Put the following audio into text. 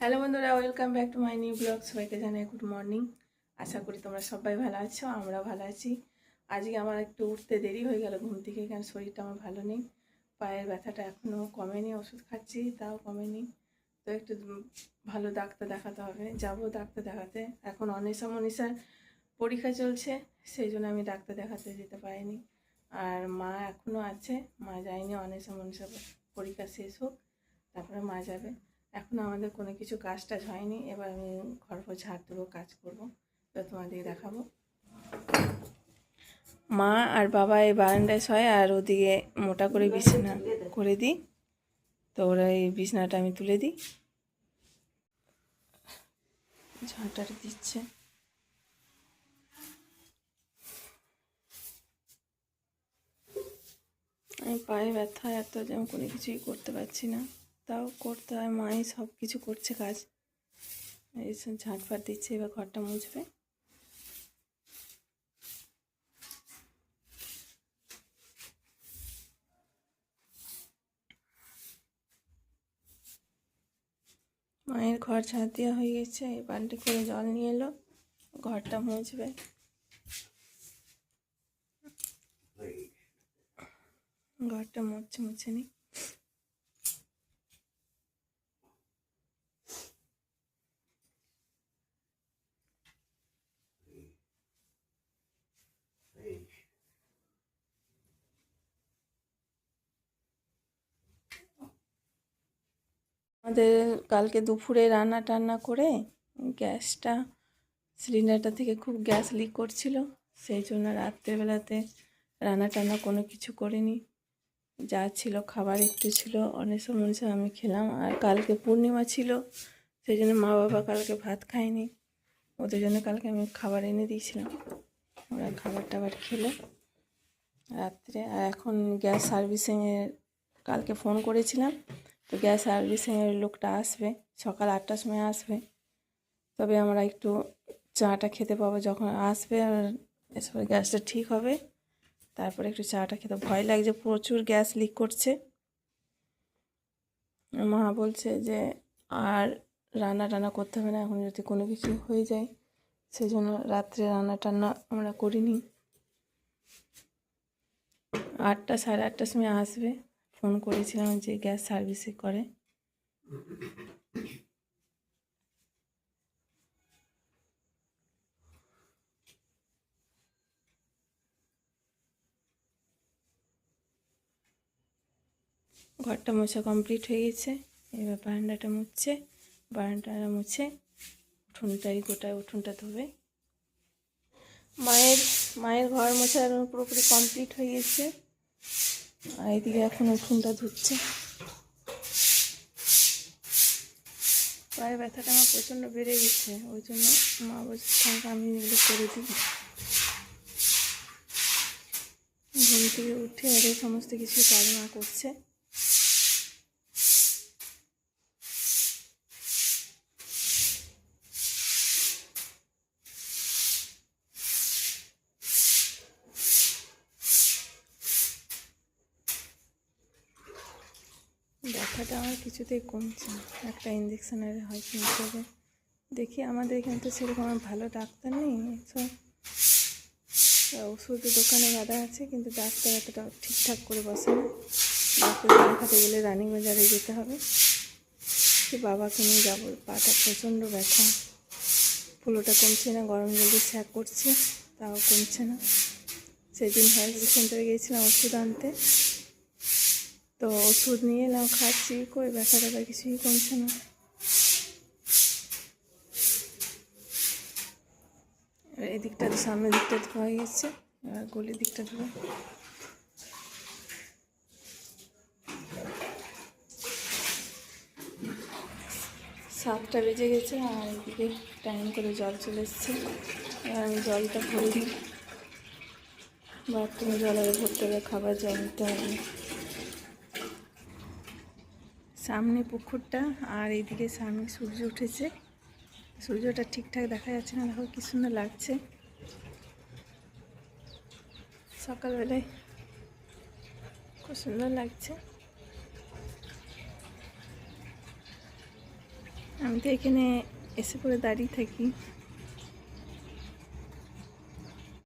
Hello বন্ধুরা, welcome back to my new blog. সবাইকে জানাই গুড মর্নিং। আশা করি তোমরা সবাই ভালো আছো, আমরাও ভালো আছি। আজকে আমার একটু উঠতে দেরি হয়ে গেল ঘুম থেকে, কারণ শরীরটা আমার ভালো নেই। পায়ের ব্যথাটা এখনও কমেনি, ওষুধ খাচ্ছি তাও কমেনি। তো একটু ভালো ডাক্তার দেখাতে হবে, যাব ডাক্তার দেখাতে। এখন মনীষার পরীক্ষা চলছে, সেই জন্য আমি ডাক্তার দেখাতে যেতে পারিনি। আর মা এখনও আছে, মা যায়নি। মনীষার পরীক্ষা শেষ হোক, তারপরে মা যাবে। এখন আমাদের কোনো কিছু কাজ টাজ হয়নি। এবার আমি ঘর ফর ঝাড় দেবো, কাজ করবো, তো তোমাদের দেখাবো। মা আর বাবা এই বারান্দায় শয়, আর ওদিকে মোটা করে বিছানা করে দিই। তো ওরা এই বিছানাটা আমি তুলে দিই। ঝাঁটার দিচ্ছে। আমি পায়ে ব্যথা এত যে আমি কোনো কিছুই করতে পারছি না, তাও করতে হয়। মাই সব কিছু করছে কাজ। এই ঝাঁটফাট দিচ্ছে, এবার ঘরটা মুছবে। মায়ের ঘর ঝাঁট দেওয়া হয়ে গেছে, এই বালতি করে জল নিয়ে এলো, ঘরটা মুছবে। ঘরটা মুছে নি। আমাদের কালকে দুপুরে রান্না টান্না করে গ্যাসটা, সিলিন্ডারটা থেকে খুব গ্যাস লিক করছিল, সেই জন্য রাত্রেবেলাতে রান্না টান্না কোনো কিছু করিনি। যা ছিল খাবার একটু ছিল, অনেক সময় আমি খেলাম। আর কালকে পূর্ণিমা ছিল, সেই জন্য মা বাবা কালকে ভাত খায়নি। ওদের জন্য কালকে আমি খাবার এনে দিয়েছিলাম, ওরা খাবার টাবার খেলো রাত্রে। আর এখন গ্যাস সার্ভিসিংয়ের কালকে ফোন করেছিলাম, তো গ্যাস সার্ভিসিংয়ের লোকটা আসবে, সকাল 8টার সময় আসবে। তবে আমরা একটু চাটা খেতে পাবো যখন আসবে, আর এসবে গ্যাসটা ঠিক হবে, তারপরে একটু চাটা খেতে। ভয় লাগছে, প্রচুর গ্যাস লিক করছে। মা বলছে যে আর রান্না টান্না করতে হবে না, এখন যদি কোনো কিছু হয়ে যায়, সেই জন্য রাত্রে রান্না টান্না আমরা করিনি। 8টা সাড়ে 8টার সময় আসবে, ফোন করেছিলাম যে গ্যাস সার্ভিসিং করে। ঘরটা মোছা কমপ্লিট হয়ে গেছে, এবার বারান্দাটা মুছছে। বারান্দাটা মুছে উঠোনটাই গোটায় উঠোনটা ধোবে। মায়ের ঘর মোছা পুরোপুরি কমপ্লিট হয়ে গেছে, আর এদিকে এখন উঠোনটা ধুচ্ছে। পায়ের ব্যথাটা আমার প্রচণ্ড বেড়ে গেছে, ওই জন্য মা বলছে থাক আমি এগুলো করে দিই। ঘুম থেকে উঠে আর এই সমস্ত কিছু কাজ মা করছে। ব্যথাটা আমার কিছুতেই কমছে না, একটা ইঞ্জেকশনের হয় কিনতে হবে। দেখি, আমাদের এখানে তো সেরকম ভালো ডাক্তার নেই, সব ওষুধের দোকানে বাঁধা আছে, কিন্তু ডাক্তার এতটা ঠিকঠাক করে বসে না। ডাক্তার দেখাতে গেলে রানীবাজারে যেতে হবে, কি বাবাকে নিয়ে যাবো। পাটা প্রচণ্ড ব্যথা, ফুলোটা কমছে না, গরম জলে ছ্যাঁক করছে, তাও কমছে না। সেদিন হেলথ সেন্টারে গিয়েছিলাম ওষুধ আনতে, তো ওষুধ নিয়ে এলাম, খাচ্ছি, কই ব্যথা ব্যথা কিছুই কমছে না। এই দিকটা সামনের দিকটা ধোয়া গেছে, আর গলির দিকটা ধোয়া। 7টা বেজে গেছে, আর এদিকে টাইম করে জল চলে এসছে। আর আমি জলটা ভরে দিই, বাথরুমে জল আরে ভরতে হবে, খাবার জল নিতে হবে। সামনে পুকুরটা, আর এইদিকে সামনে সূর্য উঠেছে। সূর্যটা ঠিকঠাক দেখা যাচ্ছে না, দেখো কি সুন্দর লাগছে সকালবেলায়, খুব সুন্দর লাগছে। আমি তো এখানে এসে পড়ে দাঁড়িয়ে থাকি।